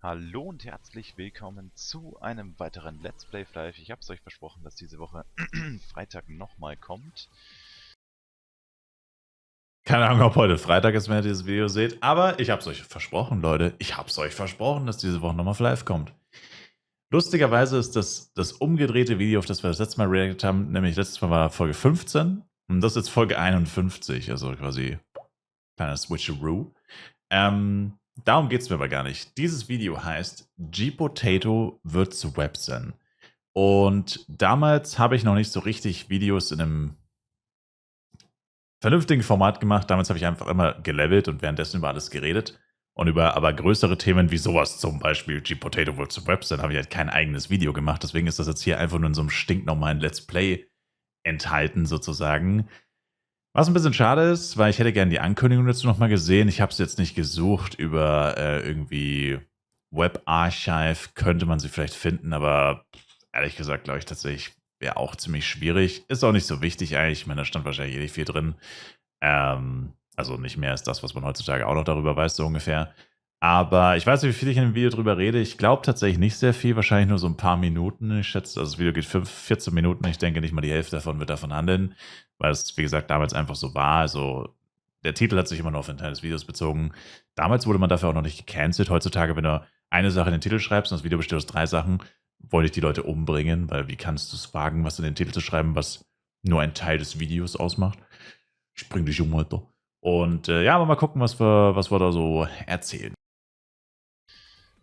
Hallo und herzlich willkommen zu einem weiteren Let's Play Flive. Ich habe es euch versprochen, dass diese Woche Freitag nochmal kommt. Keine Ahnung, ob heute Freitag ist, wenn ihr dieses Video seht, aber ich hab's euch versprochen, Leute. Ich hab's euch versprochen, dass diese Woche nochmal live kommt. Lustigerweise ist das umgedrehte Video, auf das wir das letzte Mal reagiert haben, nämlich letztes Mal war Folge 15 und das ist jetzt Folge 51, also quasi kleiner Switcheroo. Darum geht's mir aber gar nicht. Dieses Video heißt G-Potato wird zu Webzen. Und damals habe ich noch nicht so richtig Videos in einem vernünftigen Format gemacht. Damals habe ich einfach immer gelevelt und währenddessen über alles geredet. Und über aber größere Themen wie sowas, zum Beispiel G-Potato World to Webs, dann habe ich halt kein eigenes Video gemacht. Deswegen ist das jetzt hier einfach nur in so einem stinknormalen Let's Play enthalten, sozusagen. Was ein bisschen schade ist, weil ich hätte gerne die Ankündigung dazu nochmal gesehen. Ich habe es jetzt nicht gesucht über irgendwie Web Archive. Könnte man sie vielleicht finden, aber ehrlich gesagt glaube ich tatsächlich, wäre auch ziemlich schwierig. Ist auch nicht so wichtig eigentlich. Ich meine, da stand wahrscheinlich eh nicht viel drin. Also nicht mehr als das, was man heutzutage auch noch darüber weiß, so ungefähr. Aber ich weiß nicht, wie viel ich in dem Video drüber rede. Ich glaube tatsächlich nicht sehr viel, wahrscheinlich nur so ein paar Minuten. Ich schätze, also das Video geht 14 Minuten. Ich denke, nicht mal die Hälfte davon wird davon handeln, weil es, wie gesagt, damals einfach so war. Also der Titel hat sich immer nur auf den Teil des Videos bezogen. Damals wurde man dafür auch noch nicht gecancelt. Heutzutage, wenn du eine Sache in den Titel schreibst und das Video besteht aus 3 Sachen, wollte ich die Leute umbringen, weil wie kannst du es wagen, was in den Titel zu schreiben, was nur ein Teil des Videos ausmacht? Ich bring dich um, Alter. Und ja, aber mal gucken, was wir da so erzählen.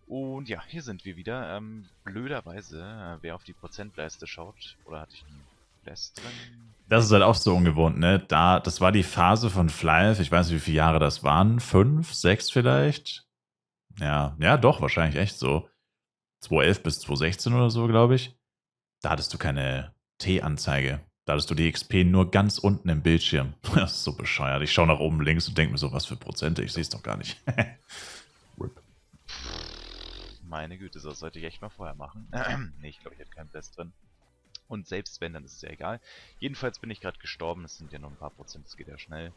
Und ja, hier sind wir wieder. Blöderweise, wer auf die Prozentleiste schaut, oder hatte ich einen Less drin? Das ist halt auch so ungewohnt, ne? Das war die Phase von Flive, ich weiß nicht, wie viele Jahre das waren, 5, 6 vielleicht? Ja, doch, wahrscheinlich echt so. 2011 bis 2016 oder so, glaube ich. Da hattest du keine T-Anzeige. Da hattest du die XP nur ganz unten im Bildschirm. Das ist so bescheuert. Ich schaue nach oben links und denke mir so, was für Prozente, ich sehe es doch gar nicht. RIP. Meine Güte, das sollte ich echt mal vorher machen. Nee, ich glaube, ich hätte keinen Less drin. Und selbst wenn, dann ist es ja egal. Jedenfalls bin ich gerade gestorben. Es sind ja nur ein paar Prozent, das geht ja schnell.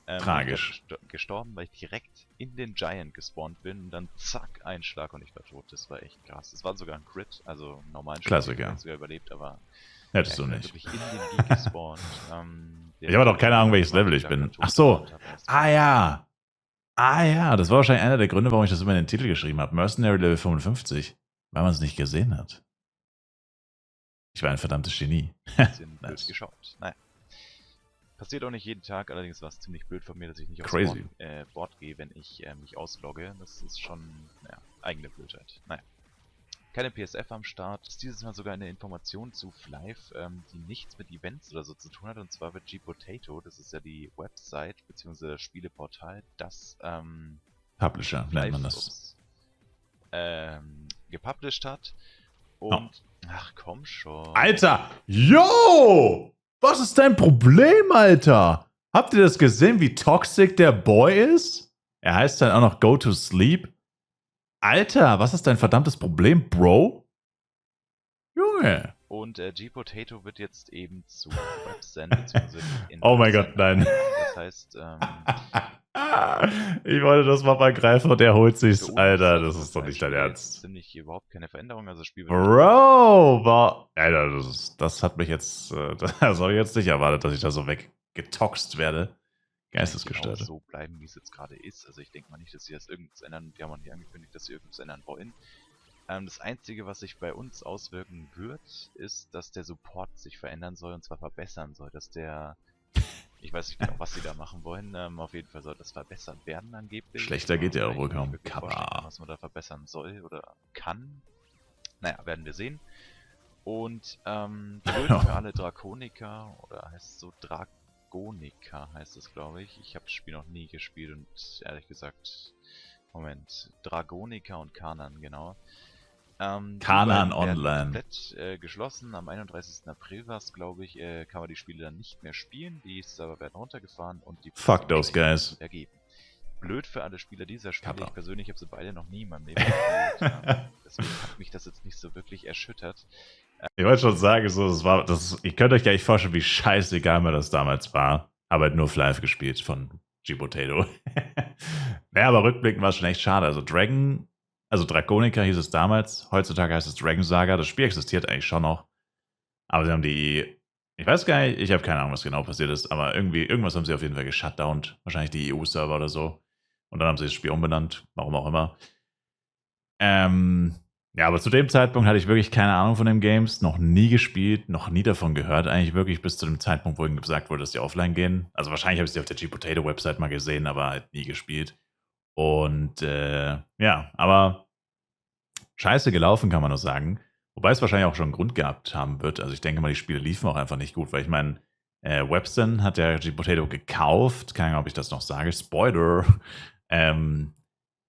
Tragisch. Bin ich gestorben, weil ich direkt in den Giant gespawnt bin und dann zack, ein Schlag und ich war tot. Das war echt krass. Das war sogar ein Crit, also einen normalen Schlag. Klassiker. Ich habe sogar überlebt, aber Hättest ja, du ich bin nicht. wirklich in den Geek gespawnt. Ich habe doch keine Ahnung, welches Level ich bin. Ach so. Ja. Das war wahrscheinlich einer der Gründe, warum ich das immer in den Titel geschrieben habe. Mercenary Level 55. Weil man es nicht gesehen hat. Ich war ein verdammtes Genie. Bisschen blöd Nice. geschaut. Naja. Passiert auch nicht jeden Tag, allerdings war es ziemlich blöd von mir, dass ich nicht aufs Crazy. Board gehe, wenn ich mich auslogge. Das ist schon, naja, eigene Blödheit. Naja. Keine PSF am Start. Ist dieses Mal sogar eine Information zu Flive, die nichts mit Events oder so zu tun hat. Und zwar wird G-Potato, das ist ja die Website bzw. das Spieleportal, das Publisher nennt man das. Ups, gepublished hat. Und, ach komm schon. Alter, yo! Was ist dein Problem, Alter? Habt ihr das gesehen, wie toxic der Boy ist? Er heißt dann auch noch Go to Sleep. Alter, was ist dein verdammtes Problem, Bro? Junge. Und G-Potato wird jetzt eben zu Webzen bzw. Oh mein Gott, nein. Das heißt, ich wollte das mal vergreifen und er holt sich's. für uns Alter, ist das ist doch nicht dein Spiel Ernst. ziemlich überhaupt keine Veränderung, also das Spiel wird Bro, Alter, das hat mich jetzt, das habe ich jetzt nicht erwartet, dass ich da so weggetoxt werde. Geistesgestört. genau so bleiben, wie es jetzt gerade ist. Also ich denke mal nicht, dass sie das irgendwas ändern. Die haben auch nicht angekündigt, dass sie irgendwas ändern wollen. Das Einzige, was sich bei uns auswirken wird, ist, dass der Support sich verändern soll und zwar verbessern soll. Dass der, ich weiß nicht genau, was sie da machen wollen. Auf jeden Fall soll das verbessert werden angeblich. Schlechter geht ja auch wohl kaum. Was man da verbessern soll oder kann. Naja, werden wir sehen. Und blöd für alle Drakoniker, oder heißt es so Dragonika heißt es, glaube ich. Ich habe das Spiel noch nie gespielt und ehrlich gesagt, Moment, Dragonika und Kanan, genau. Kanan Online. Komplett geschlossen. Am 31. April war es, glaube ich, kann man die Spiele dann nicht mehr spielen. Die Server werden runtergefahren und die Fuck those guys. Ergeben. Blöd für alle Spieler dieser Spiele. Kappa. Ich persönlich habe sie beide noch nie in meinem Leben gespielt. Deswegen hat mich das jetzt nicht so wirklich erschüttert. Ich wollte schon sagen, so, ihr könnt euch gar nicht vorstellen, wie scheißegal mir das damals war. Aber halt nur Flive gespielt von G-Potato. Naja, aber rückblickend war es schon echt schade. Also Dragon Also Draconica hieß es damals, heutzutage heißt es Dragon Saga. Das Spiel existiert eigentlich schon noch. Aber sie haben ich weiß gar nicht, ich habe keine Ahnung, was genau passiert ist, aber irgendwas haben sie auf jeden Fall geshutdownt. Wahrscheinlich die EU-Server oder so. Und dann haben sie das Spiel umbenannt, warum auch immer. Ja, aber zu dem Zeitpunkt hatte ich wirklich keine Ahnung von den Games, noch nie gespielt, noch nie davon gehört, eigentlich wirklich bis zu dem Zeitpunkt, wo ihnen gesagt wurde, dass die offline gehen. Also wahrscheinlich habe ich sie auf der G-Potato-Website mal gesehen, aber halt nie gespielt. Und ja, aber scheiße gelaufen, kann man nur sagen. Wobei es wahrscheinlich auch schon einen Grund gehabt haben wird. Also ich denke mal, die Spiele liefen auch einfach nicht gut, weil ich meine, Webstone hat ja G-Potato gekauft. Keine Ahnung, ob ich das noch sage. Spoiler.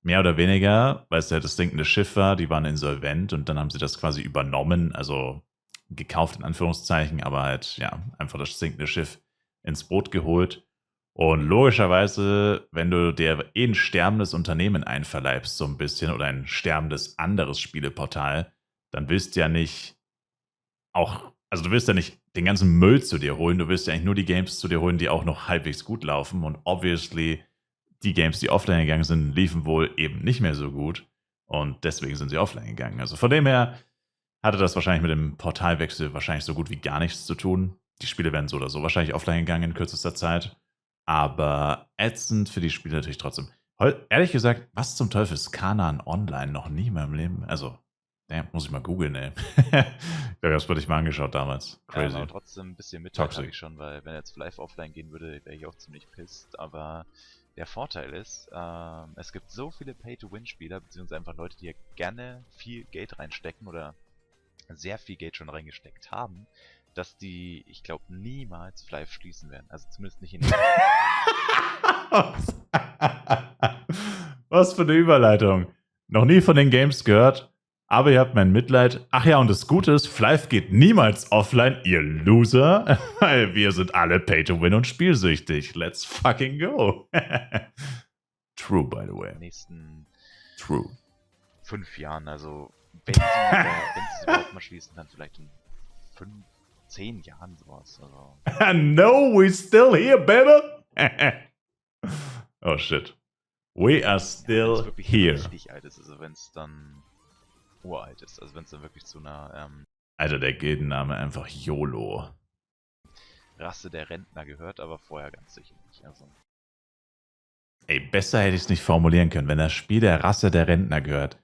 Mehr oder weniger, weil es ja das sinkende Schiff war, die waren insolvent und dann haben sie das quasi übernommen, also gekauft in Anführungszeichen, aber halt, ja, einfach das sinkende Schiff ins Boot geholt. Und logischerweise, wenn du dir ein sterbendes Unternehmen einverleibst, so ein bisschen, oder ein sterbendes anderes Spieleportal, dann willst du ja nicht also du willst ja nicht den ganzen Müll zu dir holen, du willst ja eigentlich nur die Games zu dir holen, die auch noch halbwegs gut laufen und obviously die Games, die offline gegangen sind, liefen wohl eben nicht mehr so gut und deswegen sind sie offline gegangen. Also von dem her hatte das wahrscheinlich mit dem Portalwechsel wahrscheinlich so gut wie gar nichts zu tun. Die Spiele werden so oder so wahrscheinlich offline gegangen in kürzester Zeit, aber ätzend für die Spiele natürlich trotzdem. Ehrlich gesagt, was zum Teufel ist Kanan Online? Noch nie in meinem Leben. Also, damn, muss ich mal googeln, ey. Ich glaube, das wurde ich mal angeschaut damals. Crazy. Aber trotzdem ein bisschen Mitleid habe Toxic. ich schon, weil wenn jetzt live offline gehen würde, wäre ich auch ziemlich pisst. Aber der Vorteil ist, es gibt so viele Pay-to-Win-Spieler, beziehungsweise einfach Leute, die ja gerne viel Geld reinstecken oder sehr viel Geld schon reingesteckt haben, dass die, ich glaube, niemals live schließen werden. Also zumindest nicht in Was für eine Überleitung. Noch nie von den Games gehört, aber ihr habt mein Mitleid. Ach ja, und das Gute ist, Flive geht niemals offline, ihr Loser. Weil wir sind alle Pay-to-Win und spielsüchtig. Let's fucking go. True, by the way. nächsten True. 5 Jahren. Also wenn sie es überhaupt mal schließen, dann vielleicht in 10 Jahren sowas. Also, No, we still here, baby. Oh shit. We are wenn still es wirklich here. richtig alt ist, also wenn es dann uralt ist, also wenn es dann wirklich zu einer Alter, der Gildenname einfach YOLO. Rasse der Rentner gehört, aber vorher ganz sicher nicht. Also, Ey, besser hätte ich es nicht formulieren können. Wenn das Spiel der Rasse der Rentner gehört,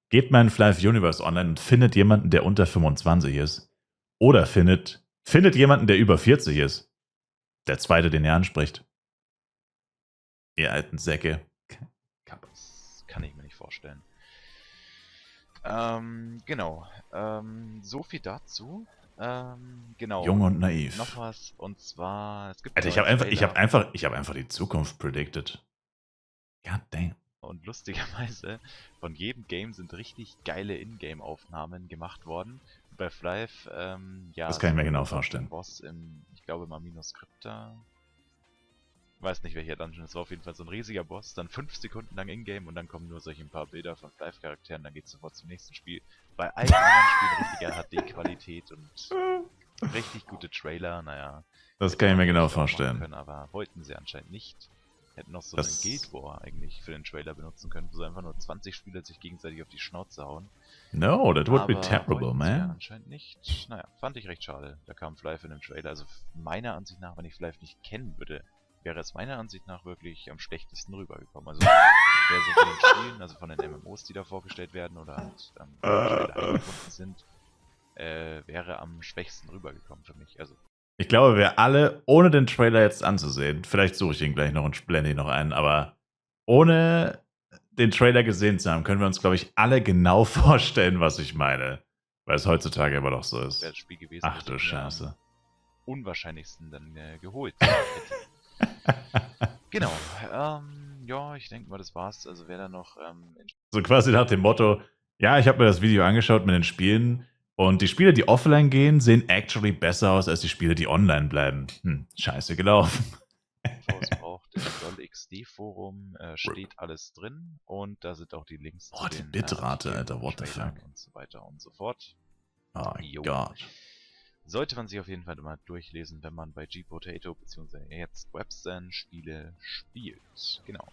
geht mal in Flive Universe online und findet jemanden, der unter 25 ist. Oder findet jemanden, der über 40 ist. Der zweite, den er anspricht. Ihr alten Säcke. das kann ich mir nicht vorstellen. Genau. So viel dazu. Genau. Jung und naiv. Noch was, und zwar, es gibt Alter, ich habe einfach die Zukunft predicted. God damn. und lustigerweise, von jedem Game sind richtig geile Ingame-Aufnahmen gemacht worden. Bei Flive, ja. Das kann ich mir genau so ein vorstellen. Boss ich glaube mal Minuscrypta. Weiß nicht, welcher Dungeon es war, auf jeden Fall so ein riesiger Boss, dann 5 Sekunden lang Ingame und dann kommen nur solche ein paar Bilder von Flive-Charakteren, dann geht's sofort zum nächsten Spiel. Bei allen anderen Spielen richtiger HD-Qualität und richtig gute Trailer, naja. Das kann ich mir genau hätten sie auch machen vorstellen. können, aber wollten sie anscheinend nicht. Hätten noch so Das- einen Guild War eigentlich für den Trailer benutzen können, wo so einfach nur 20 Spieler sich gegenseitig auf die Schnauze hauen. No, that would be Aber terrible, wollten sie ja man. anscheinend nicht. Naja, fand ich recht schade. Da kam Flive in dem Trailer. Also meiner Ansicht nach, wenn ich Flive nicht kennen würde, wäre es meiner Ansicht nach wirklich am schlechtesten rübergekommen. Also wäre so von den Spielen, also von den MMOs, die da vorgestellt werden oder halt Trailer eingebunden sind, wäre am schwächsten rübergekommen für mich. Also Ich glaube, wir alle, ohne den Trailer jetzt anzusehen, vielleicht suche ich ihn gleich noch und blende ihn noch ein, aber ohne den Trailer gesehen zu haben, können wir uns, glaube ich, alle genau vorstellen, was ich meine. Weil es heutzutage immer noch so wäre ist. das Spiel gewesen, Ach das du ich mir am Scheiße. unwahrscheinlichsten dann geholt hätte. Genau. Ja, ich denke mal, das war's. Also wer da noch So quasi nach dem Motto, ja, ich habe mir das Video angeschaut mit den Spielen und die Spiele, die offline gehen, sehen actually besser aus als die Spiele, die online bleiben. Scheiße gelaufen. Infos braucht, im LOLXD-Forum steht alles drin und da sind auch die Links Boah, die den Bitrate, Artikeln Alter, und what the Trailern fuck. und so weiter und so fort. Oh Jo. Gott. Sollte man sich auf jeden Fall mal durchlesen, wenn man bei G-Potato bzw. jetzt Webstone Spiele spielt. Genau.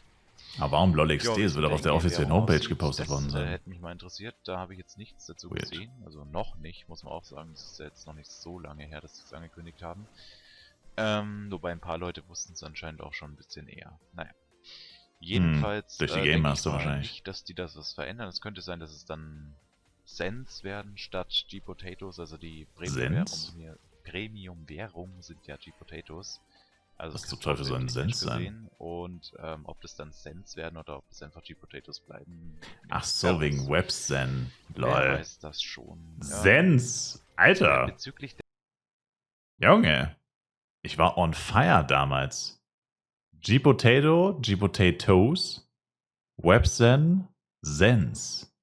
Aber warum LOLXD? Ja, wie Es so wird auch auf der der offiziellen Währung Homepage aussieht, gepostet worden das sein. hätte mich mal interessiert. Da habe ich jetzt nichts dazu Weird. gesehen. Also noch nicht, muss man auch sagen. Es ist ja jetzt noch nicht so lange her, dass sie es angekündigt haben. Wobei ein paar Leute wussten es anscheinend auch schon ein bisschen eher. Naja. Jedenfalls durch die Game denke ich Master mal wahrscheinlich. nicht, dass die das was verändern. Es könnte sein, dass es dann Cents werden statt G-Potatoes, also die Cents? Premium-Währung sind ja G-Potatoes. Also Was zum Teufel soll ein kartoffeltechnisch Cent sein? gesehen. Und ob das dann Cents werden oder ob das einfach G-Potatoes bleiben. Ach wer so, wegen weiß. WebZen. Wer Lol. weiß das schon. Sens! Alter! Bezüglich Junge! Ich war on fire damals. G-Potato, G-Potatoes, WebZen, Sens.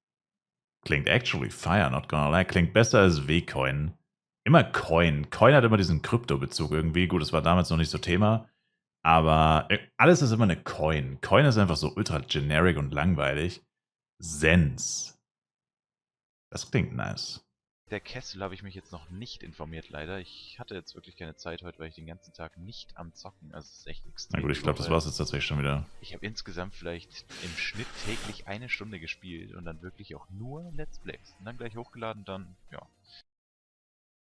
Klingt actually fire, not gonna lie. Klingt besser als W-Coin. Immer Coin. Coin hat immer diesen Krypto-Bezug irgendwie. Gut, das war damals noch nicht so Thema. Aber alles ist immer eine Coin. Coin ist einfach so ultra generic und langweilig. Sens. Das klingt nice. der Kessel habe ich mich jetzt noch nicht informiert, leider. Ich hatte jetzt wirklich keine Zeit heute, weil ich den ganzen Tag nicht am Zocken. Also es ist echt extrem. Na gut, ich glaube, das war es jetzt tatsächlich schon wieder. Ich habe insgesamt vielleicht im Schnitt täglich 1 Stunde gespielt und dann wirklich auch nur Let's Plays. Und dann gleich hochgeladen, dann, ja.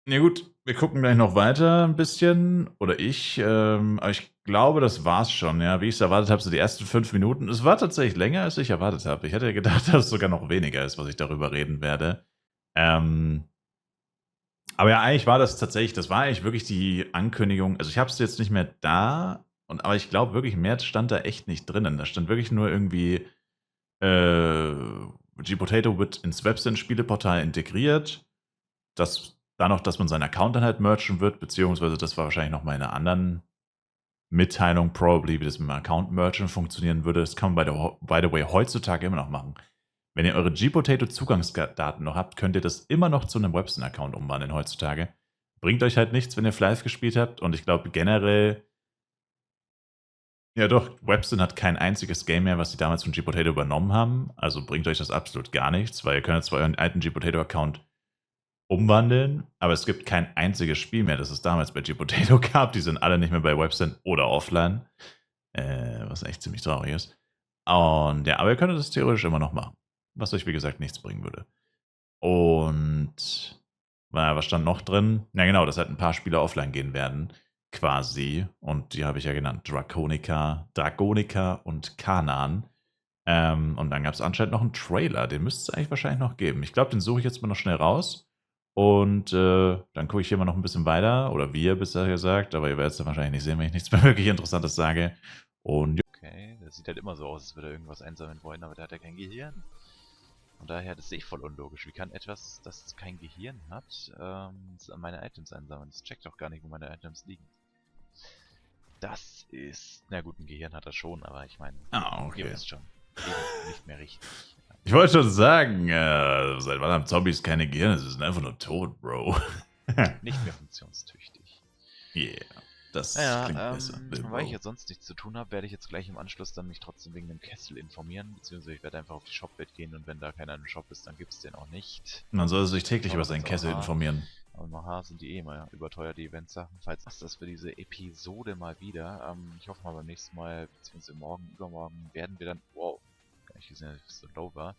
Ja gut, wir gucken gleich noch weiter ein bisschen. Oder ich. Aber ich glaube, das war's schon. Ja, wie ich es erwartet habe, so die ersten 5 Minuten. Es war tatsächlich länger, als ich erwartet habe. Ich hätte gedacht, dass es sogar noch weniger ist, was ich darüber reden werde. Aber ja, eigentlich war das tatsächlich, das war eigentlich wirklich die Ankündigung. Also ich habe es jetzt nicht mehr da, aber ich glaube wirklich, mehr stand da echt nicht drinnen. Da stand wirklich nur irgendwie, G-Potato wird ins Webzen-Spieleportal integriert. Dass man seinen Account dann halt merchen wird, beziehungsweise das war wahrscheinlich noch mal in einer anderen Mitteilung, probably, wie das mit dem Account merchen funktionieren würde. Das kann man by the way heutzutage immer noch machen. Wenn ihr eure G-Potato-Zugangsdaten noch habt, könnt ihr das immer noch zu einem Webzen-Account umwandeln heutzutage. Bringt euch halt nichts, wenn ihr Live gespielt habt. Und ich glaube generell, ja doch, Webzen hat kein einziges Game mehr, was sie damals von G-Potato übernommen haben. Also bringt euch das absolut gar nichts, weil ihr könnt zwar euren alten G-Potato-Account umwandeln, aber es gibt kein einziges Spiel mehr, das es damals bei G-Potato gab. Die sind alle nicht mehr bei Webzen oder offline. Was echt ziemlich traurig ist. Und ja, aber ihr könnt das theoretisch immer noch machen. Was euch, wie gesagt, nichts bringen würde. Und was stand noch drin? Ja, genau, dass halt ein paar Spiele offline gehen werden, quasi. Und die habe ich ja genannt: Draconica und Kanan. Und dann gab es anscheinend noch einen Trailer, den müsste es eigentlich wahrscheinlich noch geben. Ich glaube, den suche ich jetzt mal noch schnell raus. Und dann gucke ich hier mal noch ein bisschen weiter. Oder wir, besser gesagt. Aber ihr werdet es dann wahrscheinlich nicht sehen, wenn ich nichts mehr wirklich Interessantes sage. Und okay, das sieht halt immer so aus, als würde er irgendwas einsammeln wollen, aber der hat ja kein Gehirn. Und daher, das sehe ich voll unlogisch. Wie kann etwas, das kein Gehirn hat, meine Items einsammeln? Das checkt doch gar nicht, wo meine Items liegen. Das ist... Na gut, ein Gehirn hat er schon, aber ich meine... okay. Ihr wisst schon. Nicht mehr richtig. Ich wollte schon sagen, seit wann haben Zombies keine Gehirne? Sie sind einfach nur tot, Bro. Nicht mehr funktionstüchtig. Yeah. Das Naja, klingt besser. weil ich jetzt sonst nichts zu tun habe, werde ich jetzt gleich im Anschluss dann mich trotzdem wegen dem Kessel informieren, beziehungsweise ich werde einfach auf die Shopwelt gehen und wenn da keiner im Shop ist, dann gibt es den auch nicht. Man soll sich täglich über seinen Kessel informieren. Aber nachher sind die eh immer überteuert, die Eventsachen. Falls das für diese Episode mal wieder. Ich hoffe mal beim nächsten Mal, beziehungsweise morgen, übermorgen, werden wir dann... Wow, gar nicht gesehen, dass ich so low war.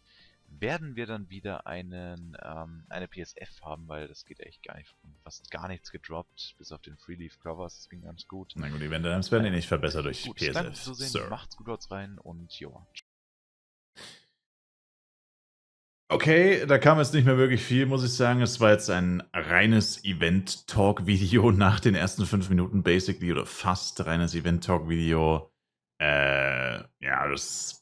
Werden wir dann wieder eine PSF haben, weil das geht echt gar nicht, fast gar nichts gedroppt, bis auf den Freeleaf Covers, das ging ganz gut. Na gut, die Event-Items werden nicht verbessert durch gut, PSF. Danke fürs Zusehen, macht's gut, haut's rein und joa. Okay, da kam jetzt nicht mehr wirklich viel, muss ich sagen. Es war jetzt ein reines Event-Talk-Video nach den ersten 5 Minuten, basically, oder fast reines Event-Talk-Video. Ja, das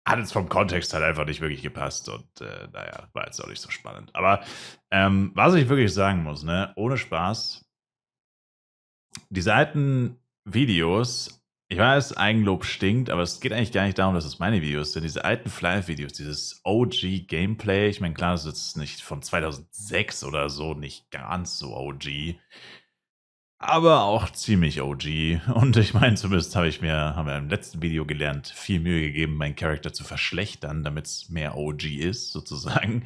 hat jetzt vom Kontext halt einfach nicht wirklich gepasst und naja, war jetzt auch nicht so spannend. Aber was ich wirklich sagen muss, ne, ohne Spaß, diese alten Videos, ich weiß, Eigenlob stinkt, aber es geht eigentlich gar nicht darum, dass es meine Videos sind. Diese alten Fly-Videos, dieses OG-Gameplay, ich meine, klar, das ist jetzt nicht von 2006 oder so, nicht ganz so OG, aber auch ziemlich OG. Und ich meine, zumindest haben wir im letzten Video gelernt, viel Mühe gegeben, meinen Charakter zu verschlechtern, damit es mehr OG ist, sozusagen.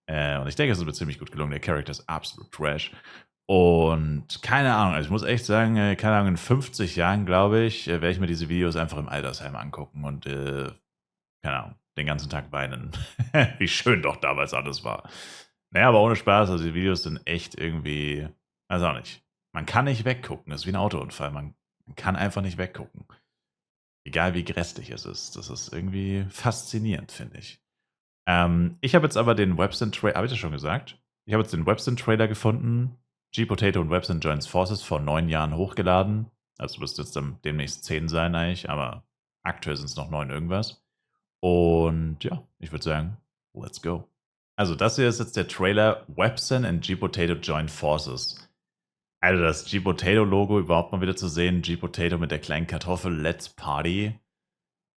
Und ich denke, es ist mir ziemlich gut gelungen. Der Charakter ist absolut trash. Und keine Ahnung, also ich muss echt sagen, keine Ahnung, in 50 Jahren, glaube ich, werde ich mir diese Videos einfach im Altersheim angucken und, keine Ahnung, den ganzen Tag weinen. Wie schön doch damals alles war. Naja, aber ohne Spaß, also die Videos sind echt irgendwie, weiß auch nicht. Man kann nicht weggucken, das ist wie ein Autounfall. Man kann einfach nicht weggucken. Egal wie grässlich es ist. Das ist irgendwie faszinierend, finde ich. Ich habe jetzt aber den Websyn-Trailer, habe ich das schon gesagt? Ich habe jetzt den Websyn-Trailer gefunden. G-Potato und Websyn Joins Forces vor 9 Jahren hochgeladen. Also müsste jetzt dann demnächst 10 sein eigentlich, aber aktuell sind es noch 9 irgendwas. Und ja, ich würde sagen, let's go. Also das hier ist jetzt der Trailer Websyn and G-Potato Join Forces. Also das G-Potato-Logo überhaupt mal wieder zu sehen. G-Potato mit der kleinen Kartoffel. Let's Party.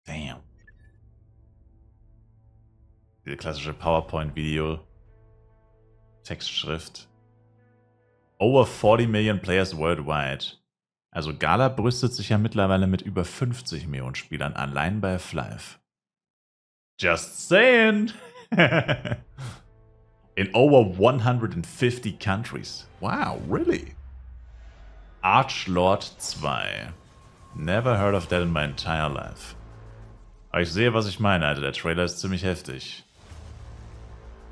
Damn. Diese klassische PowerPoint-Video. Textschrift. Over 40 million players worldwide. Also Gala brüstet sich ja mittlerweile mit über 50 Millionen Spielern allein bei Flive. Just saying. In over 150 countries. Wow, really? Archlord 2. Never heard of that in my entire life. Aber ich sehe, was ich meine, Alter. Der Trailer ist ziemlich heftig.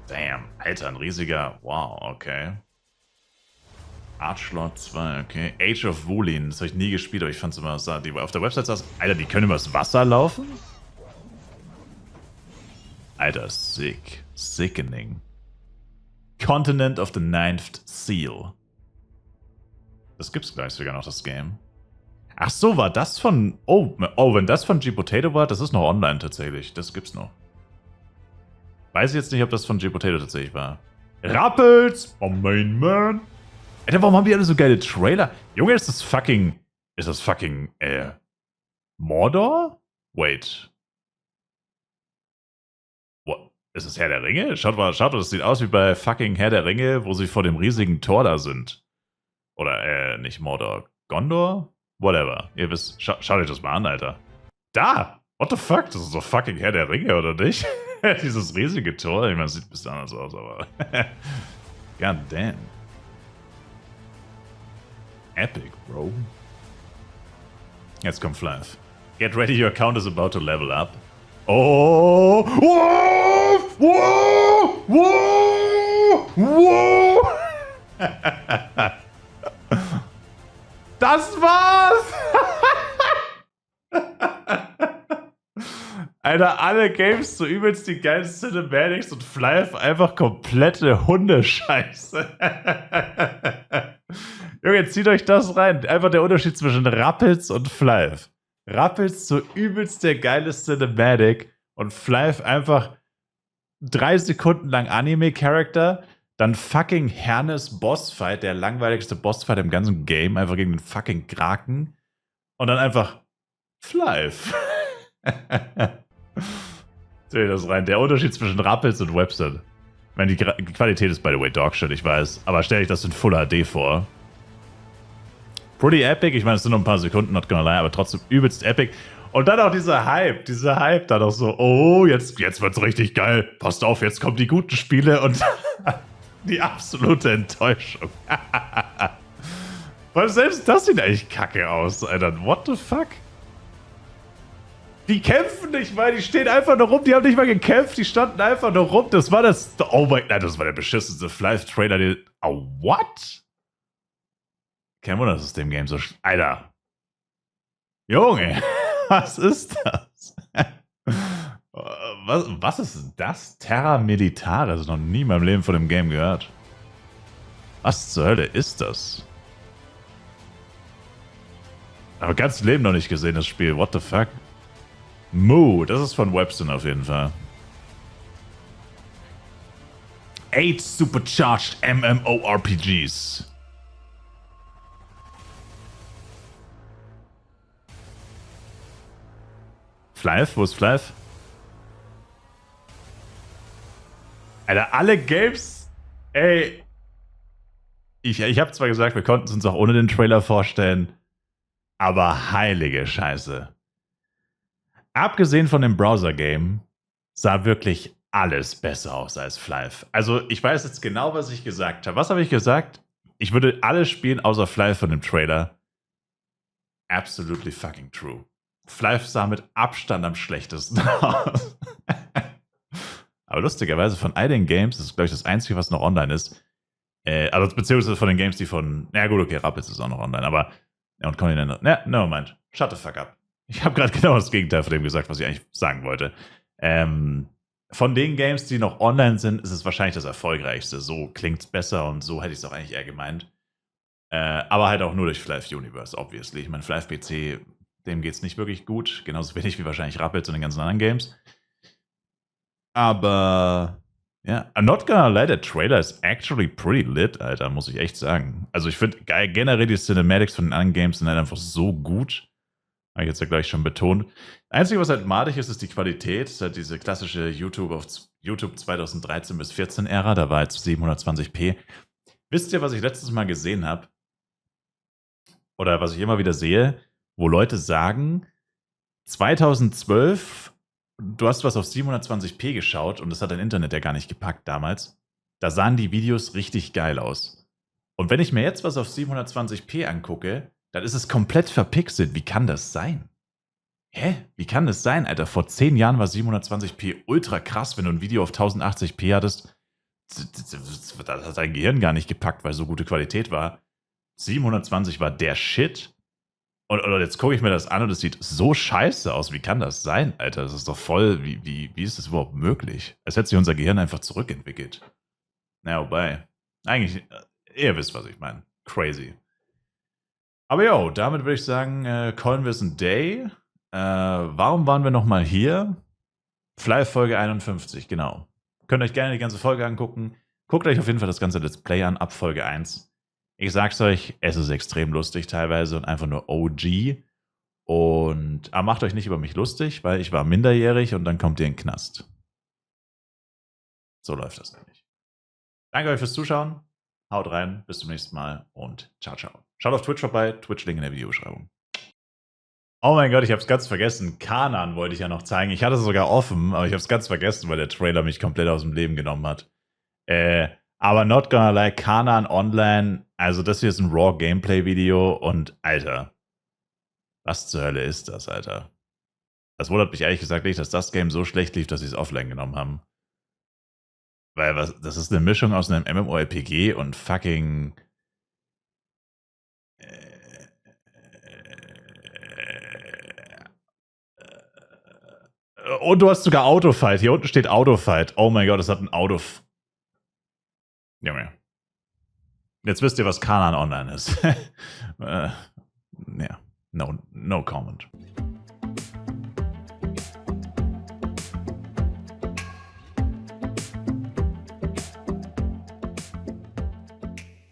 Damn, Alter, ein riesiger. Wow, okay. Archlord 2, okay. Age of Wulin, das habe ich nie gespielt, aber ich fand es immer, die auf der Website saß, Alter, die können übers Wasser laufen? Alter, sick. Sickening. Continent of the Ninth Seal. Das gibt's gleich sogar noch, das Game. Ach so, war das von... Oh, wenn das von G-Potato war, das ist noch online tatsächlich. Das gibt's noch. Weiß ich jetzt nicht, ob das von G-Potato tatsächlich war. Rappels! Oh, Main Man! Alter, warum haben die alle so geile Trailer? Junge, ist das fucking... Mordor? Wait. What? Ist das Herr der Ringe? Schaut mal, das sieht aus wie bei fucking Herr der Ringe, wo sie vor dem riesigen Tor da sind. Oder, nicht Mordor. Gondor? Whatever. Ihr wisst, schaut euch das mal an, Alter. Da! What the fuck? Das ist doch fucking Herr der Ringe, oder nicht? Dieses riesige Tor. Ich meine, das sieht ein bisschen anders aus, aber... God damn. Epic, bro. Jetzt kommt Flive. Get ready, your account is about to level up. Oh! Whoa! Whoa! Whoa! Whoa! Das war's! Alter, alle Games so übelst die geilen Cinematics und Flive einfach komplette Hundescheiße. Junge, zieht euch das rein. Einfach der Unterschied zwischen Rappels und Flive. Rappels so übelst der geile Cinematic und Flive einfach 3 Sekunden lang Anime-Charakter, dann fucking Hernes Bossfight, der langweiligste Bossfight im ganzen Game, einfach gegen den fucking Kraken und dann einfach Flive. Seht ihr das rein? Der Unterschied zwischen Rappels und Websyn. Ich meine, die Qualität ist by the way Dogshit, ich weiß, aber stell euch das in Full HD vor. Pretty epic, ich meine, es sind nur ein paar Sekunden, not gonna lie, aber trotzdem übelst epic. Und dann auch dieser Hype dann auch so, oh, jetzt wird's richtig geil. Passt auf, jetzt kommen die guten Spiele und die absolute Enttäuschung. Weil selbst das sieht eigentlich kacke aus, Alter. What the fuck? Die kämpfen nicht mal, die stehen einfach nur rum, die haben nicht mal gekämpft, die standen einfach nur rum. Das war das, oh mein Gott, das war der beschissenste Flive-Trailer, oh, what? Kein Wunder, dass es dem Game so... Alter. Junge, was ist das? Was ist das? Terra Militare, das ist noch nie in meinem Leben von dem Game gehört. Was zur Hölle ist das? Aber ganz Leben noch nicht gesehen, das Spiel. What the fuck? Moo, das ist von Websyn auf jeden Fall. 8 supercharged MMORPGs. Flive? Wo ist Flive? Alter, alle Games... Ey... Ich habe zwar gesagt, wir konnten es uns auch ohne den Trailer vorstellen, aber heilige Scheiße. Abgesehen von dem Browser-Game sah wirklich alles besser aus als Flive. Also ich weiß jetzt genau, was ich gesagt habe. Was habe ich gesagt? Ich würde alles spielen, außer Fly von dem Trailer. Absolutely fucking true. Fly sah mit Abstand am schlechtesten aus. Aber lustigerweise von all den Games, das ist, glaube ich, das Einzige, was noch online ist. Also beziehungsweise von den Games, die von. Na gut, okay, Rappels ist auch noch online, aber. Ja, und Continental. Ne, no, mind. Shut the fuck up. Ich habe gerade genau das Gegenteil von dem gesagt, was ich eigentlich sagen wollte. Von den Games, die noch online sind, ist es wahrscheinlich das erfolgreichste. So klingt es besser und so hätte ich es auch eigentlich eher gemeint. Aber halt auch nur durch Flive Universe, obviously. Ich meine, Flive PC, dem geht es nicht wirklich gut. Genauso wenig wie wahrscheinlich Rappels und den ganzen anderen Games. Aber ja, I'm not gonna lie, der Trailer ist actually pretty lit, Alter, muss ich echt sagen. Also ich finde generell die Cinematics von den anderen Games sind halt einfach so gut. Habe ich jetzt ja gleich schon betont. Einzige, was halt madig ist, ist die Qualität. Das ist halt diese klassische YouTube 2013 bis 14 Ära. Da war jetzt 720p. Wisst ihr, was ich letztes Mal gesehen habe? Oder was ich immer wieder sehe, wo Leute sagen, 2012, du hast was auf 720p geschaut und das hat dein Internet ja gar nicht gepackt damals. Da sahen die Videos richtig geil aus. Und wenn ich mir jetzt was auf 720p angucke, dann ist es komplett verpixelt. Wie kann das sein? Hä? Wie kann das sein, Alter? Vor 10 Jahren war 720p ultra krass, wenn du ein Video auf 1080p hattest. Das hat dein Gehirn gar nicht gepackt, weil so gute Qualität war. 720 war der Shit. Und jetzt gucke ich mir das an und es sieht so scheiße aus. Wie kann das sein, Alter? Das ist doch voll. Wie ist das überhaupt möglich? Als hätte sich unser Gehirn einfach zurückentwickelt. Na, wobei. Eigentlich, ihr wisst, was ich meine. Crazy. Aber jo, damit würde ich sagen, callen wir es ein Day. Warum waren wir nochmal hier? Fly Folge 51, genau. Könnt euch gerne die ganze Folge angucken. Guckt euch auf jeden Fall das ganze Let's Play an, ab Folge 1. Ich sag's euch, es ist extrem lustig teilweise und einfach nur OG. Und macht euch nicht über mich lustig, weil ich war minderjährig und dann kommt ihr in den Knast. So läuft das nämlich. Danke euch fürs Zuschauen. Haut rein, bis zum nächsten Mal und ciao, ciao. Schaut auf Twitch vorbei, Twitch-Link in der Videobeschreibung. Oh mein Gott, ich hab's ganz vergessen. Kanan wollte ich ja noch zeigen. Ich hatte es sogar offen, aber ich hab's ganz vergessen, weil der Trailer mich komplett aus dem Leben genommen hat. Aber not gonna lie, Kanan online, also das hier ist ein Raw-Gameplay-Video und Alter, was zur Hölle ist das, Alter? Das wundert mich ehrlich gesagt nicht, dass das Game so schlecht lief, dass sie es offline genommen haben. Weil das ist eine Mischung aus einem MMORPG und fucking und du hast sogar Autofight. Hier unten steht Autofight. Oh mein Gott, das hat ein Junge. Jetzt wisst ihr, was Kanan online ist. Ja, no comment.